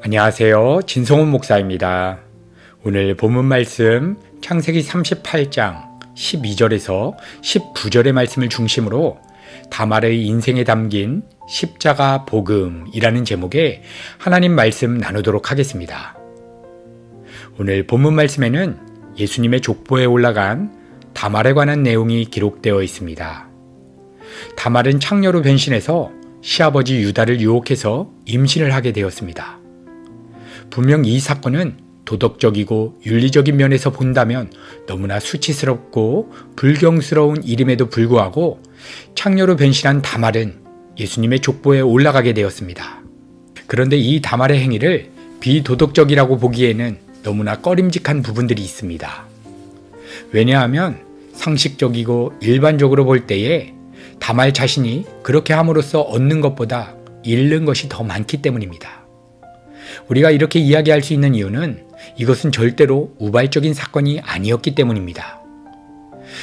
안녕하세요. 진성훈 목사입니다. 오늘 본문 말씀 창세기 38장 12절에서 19절의 말씀을 중심으로 다말의 인생에 담긴 십자가 복음이라는 제목의 하나님 말씀 나누도록 하겠습니다. 오늘 본문 말씀에는 예수님의 족보에 올라간 다말에 관한 내용이 기록되어 있습니다. 다말은 창녀로 변신해서 시아버지 유다를 유혹해서 임신을 하게 되었습니다. 분명 이 사건은 도덕적이고 윤리적인 면에서 본다면 너무나 수치스럽고 불경스러운 일임에도 불구하고 창녀로 변신한 다말은 예수님의 족보에 올라가게 되었습니다. 그런데 이 다말의 행위를 비도덕적이라고 보기에는 너무나 꺼림직한 부분들이 있습니다. 왜냐하면 상식적이고 일반적으로 볼 때에 다말 자신이 그렇게 함으로써 얻는 것보다 잃는 것이 더 많기 때문입니다. 우리가 이렇게 이야기할 수 있는 이유는 이것은 절대로 우발적인 사건이 아니었기 때문입니다.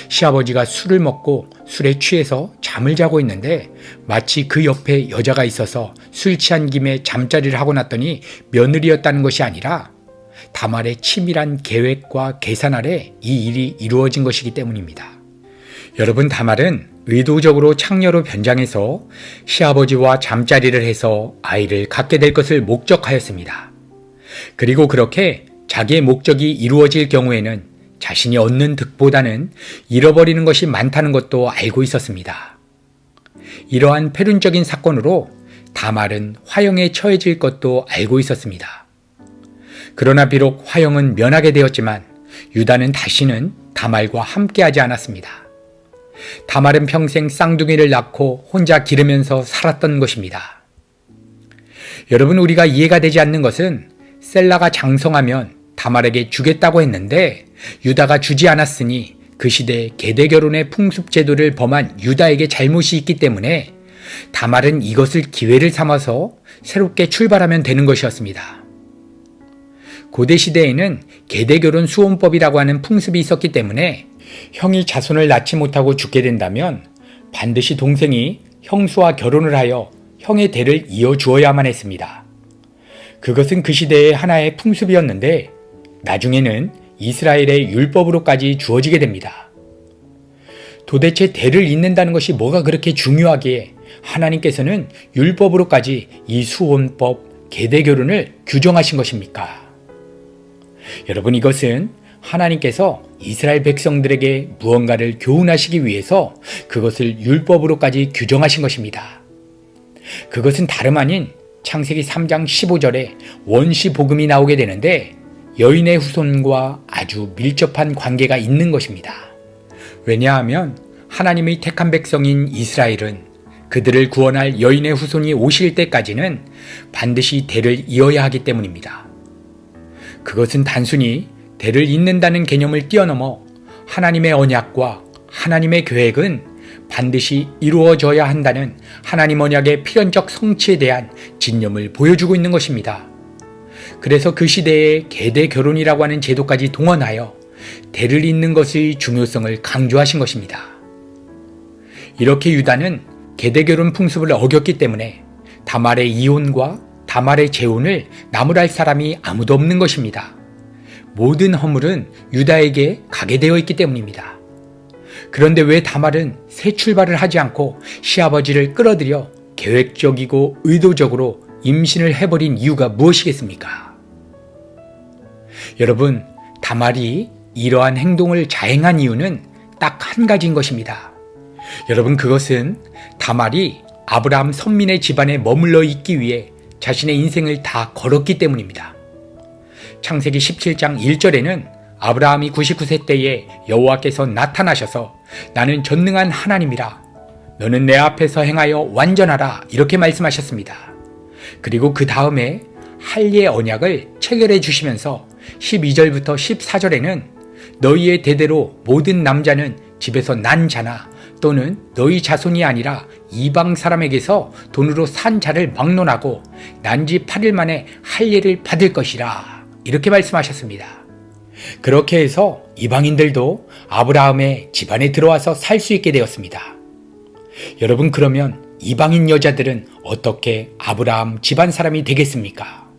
시아버지가 술을 먹고 술에 취해서 잠을 자고 있는데 마치 그 옆에 여자가 있어서 술 취한 김에 잠자리를 하고 났더니 며느리였다는 것이 아니라 다말의 치밀한 계획과 계산 아래 이 일이 이루어진 것이기 때문입니다. 여러분, 다말은 의도적으로 창녀로 변장해서 시아버지와 잠자리를 해서 아이를 갖게 될 것을 목적하였습니다. 그리고 그렇게 자기의 목적이 이루어질 경우에는 자신이 얻는 득보다는 잃어버리는 것이 많다는 것도 알고 있었습니다. 이러한 패륜적인 사건으로 다말은 화형에 처해질 것도 알고 있었습니다. 그러나 비록 화형은 면하게 되었지만 유다는 다시는 다말과 함께하지 않았습니다. 다말은 평생 쌍둥이를 낳고 혼자 기르면서 살았던 것입니다. 여러분, 우리가 이해가 되지 않는 것은 셀라가 장성하면 다말에게 주겠다고 했는데 유다가 주지 않았으니 그 시대에 계대 결혼의 풍습 제도를 범한 유다에게 잘못이 있기 때문에 다말은 이것을 기회를 삼아서 새롭게 출발하면 되는 것이었습니다. 고대 시대에는 계대 결혼 수혼법이라고 하는 풍습이 있었기 때문에 형이 자손을 낳지 못하고 죽게 된다면 반드시 동생이 형수와 결혼을 하여 형의 대를 이어주어야만 했습니다. 그것은 그 시대의 하나의 풍습이었는데 나중에는 이스라엘의 율법으로까지 주어지게 됩니다. 도대체 대를 잇는다는 것이 뭐가 그렇게 중요하기에 하나님께서는 율법으로까지 이 수혼법, 계대 결혼을 규정하신 것입니까? 여러분, 이것은 하나님께서 이스라엘 백성들에게 무언가를 교훈하시기 위해서 그것을 율법으로까지 규정하신 것입니다. 그것은 다름 아닌 창세기 3장 15절에 원시복음이 나오게 되는데 여인의 후손과 아주 밀접한 관계가 있는 것입니다. 왜냐하면 하나님의 택한 백성인 이스라엘은 그들을 구원할 여인의 후손이 오실 때까지는 반드시 대를 이어야 하기 때문입니다. 그것은 단순히 대를 잇는다는 개념을 뛰어넘어 하나님의 언약과 하나님의 계획은 반드시 이루어져야 한다는 하나님 언약의 필연적 성취에 대한 진념을 보여주고 있는 것입니다. 그래서 그 시대에 계대 결혼이라고 하는 제도까지 동원하여 대를 잇는 것의 중요성을 강조하신 것입니다. 이렇게 유다는 계대 결혼 풍습을 어겼기 때문에 다말의 이혼과 다말의 재혼을 나무랄 사람이 아무도 없는 것입니다. 모든 허물은 유다에게 가게 되어 있기 때문입니다. 그런데 왜 다말은 새 출발을 하지 않고 시아버지를 끌어들여 계획적이고 의도적으로 임신을 해버린 이유가 무엇이겠습니까? 여러분, 다말이 이러한 행동을 자행한 이유는 딱 한 가지인 것입니다. 여러분, 그것은 다말이 아브라함 선민의 집안에 머물러 있기 위해 자신의 인생을 다 걸었기 때문입니다. 창세기 17장 1절에는 아브라함이 99세 때에 여호와께서 나타나셔서 나는 전능한 하나님이라 너는 내 앞에서 행하여 완전하라 이렇게 말씀하셨습니다. 그리고 그 다음에 할례의 언약을 체결해 주시면서 12절부터 14절에는 너희의 대대로 모든 남자는 집에서 난 자나 또는 너희 자손이 아니라 이방 사람에게서 돈으로 산 자를 막론하고 난 지 8일 만에 할례를 받을 것이라 이렇게 말씀하셨습니다. 그렇게 해서 이방인들도 아브라함의 집안에 들어와서 살 수 있게 되었습니다. 여러분, 그러면 이방인 여자들은 어떻게 아브라함 집안 사람이 되겠습니까?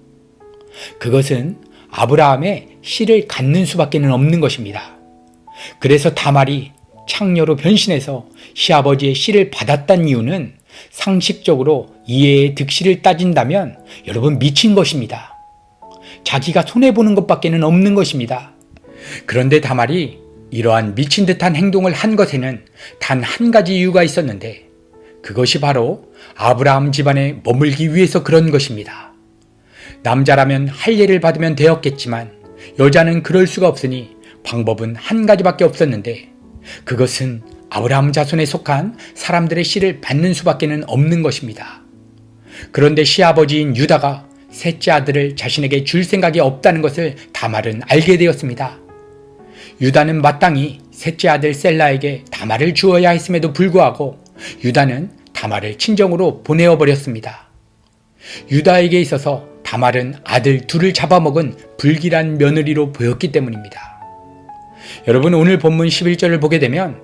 그것은 아브라함의 씨를 갖는 수밖에 없는 것입니다. 그래서 다말이 창녀로 변신해서 시아버지의 씨를 받았다는 이유는 상식적으로 이해의 득실을 따진다면 여러분 미친 것입니다. 자기가 손해보는 것밖에 없는 것입니다. 그런데 다말이 이러한 미친 듯한 행동을 한 것에는 단 한 가지 이유가 있었는데 그것이 바로 아브라함 집안에 머물기 위해서 그런 것입니다. 남자라면 할례를 받으면 되었겠지만 여자는 그럴 수가 없으니 방법은 한 가지밖에 없었는데 그것은 아브라함 자손에 속한 사람들의 씨를 받는 수밖에 없는 것입니다. 그런데 시아버지인 유다가 셋째 아들을 자신에게 줄 생각이 없다는 것을 다말은 알게 되었습니다. 유다는 마땅히 셋째 아들 셀라에게 다말을 주어야 했음에도 불구하고 유다는 다말을 친정으로 보내어 버렸습니다. 유다에게 있어서 다말은 아들 둘을 잡아먹은 불길한 며느리로 보였기 때문입니다. 여러분, 오늘 본문 11절을 보게 되면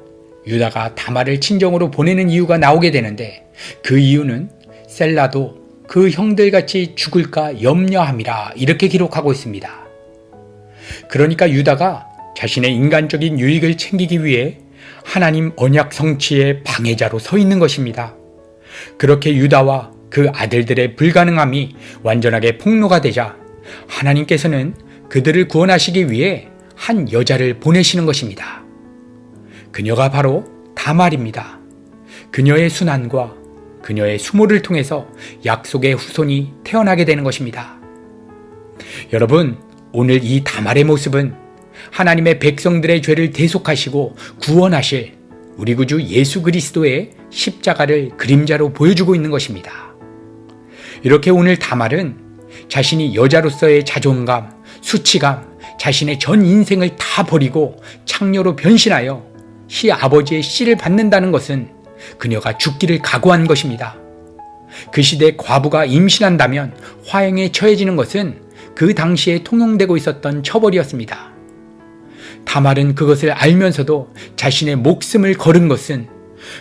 유다가 다말을 친정으로 보내는 이유가 나오게 되는데 그 이유는 셀라도 그 형들같이 죽을까 염려함이라 이렇게 기록하고 있습니다. 그러니까 유다가 자신의 인간적인 유익을 챙기기 위해 하나님 언약 성취의 방해자로 서 있는 것입니다. 그렇게 유다와 그 아들들의 불가능함이 완전하게 폭로가 되자 하나님께서는 그들을 구원하시기 위해 한 여자를 보내시는 것입니다. 그녀가 바로 다말입니다. 그녀의 순환과 그녀의 수모를 통해서 약속의 후손이 태어나게 되는 것입니다. 여러분, 오늘 이 다말의 모습은 하나님의 백성들의 죄를 대속하시고 구원하실 우리 구주 예수 그리스도의 십자가를 그림자로 보여주고 있는 것입니다. 이렇게 오늘 다말은 자신이 여자로서의 자존감, 수치감, 자신의 전 인생을 다 버리고 창녀로 변신하여 시아버지의 씨를 받는다는 것은 그녀가 죽기를 각오한 것입니다. 그 시대 과부가 임신한다면 화형에 처해지는 것은 그 당시에 통용되고 있었던 처벌이었습니다. 다말은 그것을 알면서도 자신의 목숨을 걸은 것은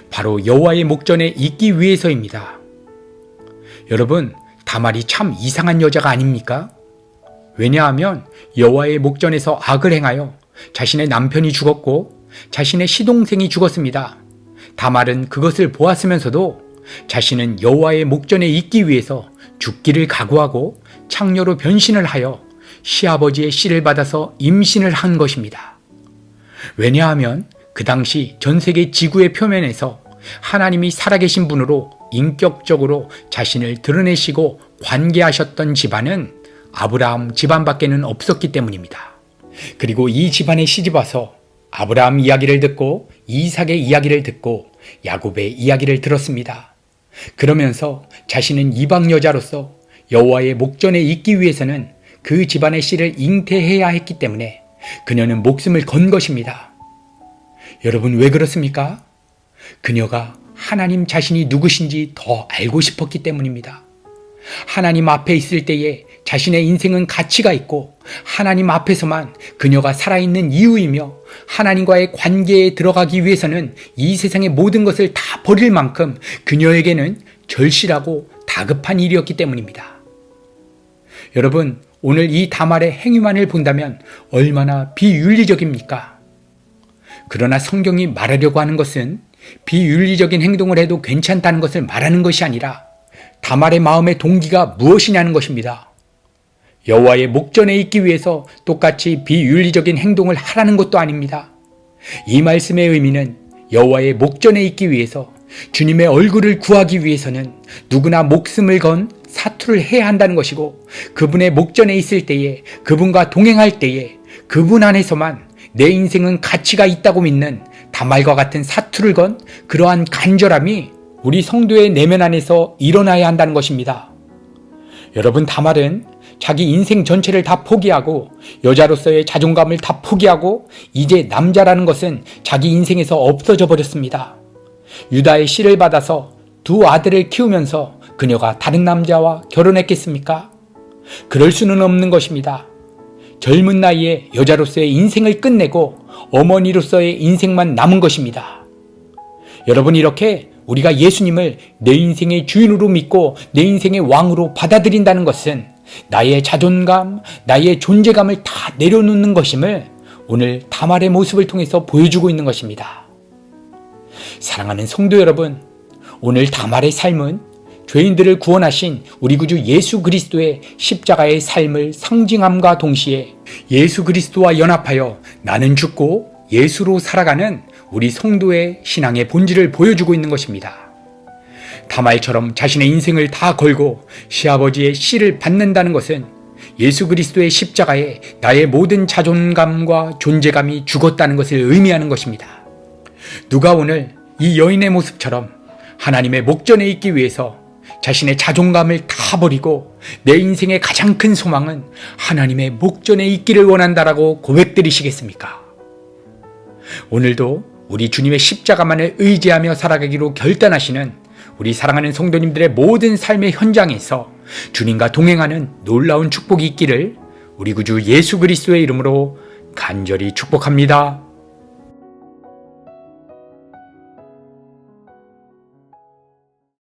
바로 여호와의 목전에 있기 위해서입니다. 여러분, 다말이 참 이상한 여자가 아닙니까? 왜냐하면 여호와의 목전에서 악을 행하여 자신의 남편이 죽었고 자신의 시동생이 죽었습니다. 다말은 그것을 보았으면서도 자신은 여호와의 목전에 있기 위해서 죽기를 각오하고 창녀로 변신을 하여 시아버지의 씨를 받아서 임신을 한 것입니다. 왜냐하면 그 당시 전 세계 지구의 표면에서 하나님이 살아계신 분으로 인격적으로 자신을 드러내시고 관계하셨던 집안은 아브라함 집안밖에는 없었기 때문입니다. 그리고 이 집안에 시집와서 아브라함 이야기를 듣고 이삭의 이야기를 듣고 야곱의 이야기를 들었습니다. 그러면서 자신은 이방 여자로서 여호와의 목전에 있기 위해서는 그 집안의 씨를 잉태해야 했기 때문에 그녀는 목숨을 건 것입니다. 여러분, 왜 그렇습니까? 그녀가 하나님 자신이 누구신지 더 알고 싶었기 때문입니다. 하나님 앞에 있을 때에 자신의 인생은 가치가 있고 하나님 앞에서만 그녀가 살아있는 이유이며 하나님과의 관계에 들어가기 위해서는 이 세상의 모든 것을 다 버릴 만큼 그녀에게는 절실하고 다급한 일이었기 때문입니다. 여러분, 오늘 이 다말의 행위만을 본다면 얼마나 비윤리적입니까? 그러나 성경이 말하려고 하는 것은 비윤리적인 행동을 해도 괜찮다는 것을 말하는 것이 아니라 다말의 마음의 동기가 무엇이냐는 것입니다. 여호와의 목전에 있기 위해서 똑같이 비윤리적인 행동을 하라는 것도 아닙니다. 이 말씀의 의미는 여호와의 목전에 있기 위해서 주님의 얼굴을 구하기 위해서는 누구나 목숨을 건 사투를 해야 한다는 것이고 그분의 목전에 있을 때에 그분과 동행할 때에 그분 안에서만 내 인생은 가치가 있다고 믿는 다말과 같은 사투를 건 그러한 간절함이 우리 성도의 내면 안에서 일어나야 한다는 것입니다. 여러분, 다말은 자기 인생 전체를 다 포기하고 여자로서의 자존감을 다 포기하고 이제 남자라는 것은 자기 인생에서 없어져 버렸습니다. 유다의 씨를 받아서 두 아들을 키우면서 그녀가 다른 남자와 결혼했겠습니까? 그럴 수는 없는 것입니다. 젊은 나이에 여자로서의 인생을 끝내고 어머니로서의 인생만 남은 것입니다. 여러분, 이렇게 우리가 예수님을 내 인생의 주인으로 믿고 내 인생의 왕으로 받아들인다는 것은 나의 자존감, 나의 존재감을 다 내려놓는 것임을 오늘 다말의 모습을 통해서 보여주고 있는 것입니다. 사랑하는 성도 여러분, 오늘 다말의 삶은 죄인들을 구원하신 우리 구주 예수 그리스도의 십자가의 삶을 상징함과 동시에 예수 그리스도와 연합하여 나는 죽고 예수로 살아가는 우리 성도의 신앙의 본질을 보여주고 있는 것입니다. 다말처럼 자신의 인생을 다 걸고 시아버지의 씨를 받는다는 것은 예수 그리스도의 십자가에 나의 모든 자존감과 존재감이 죽었다는 것을 의미하는 것입니다. 누가 오늘 이 여인의 모습처럼 하나님의 목전에 있기 위해서 자신의 자존감을 다 버리고 내 인생의 가장 큰 소망은 하나님의 목전에 있기를 원한다라고 고백드리시겠습니까? 오늘도 우리 주님의 십자가만을 의지하며 살아가기로 결단하시는 우리 사랑하는 성도님들의 모든 삶의 현장에서 주님과 동행하는 놀라운 축복이 있기를 우리 구주 예수 그리스도의 이름으로 간절히 축복합니다.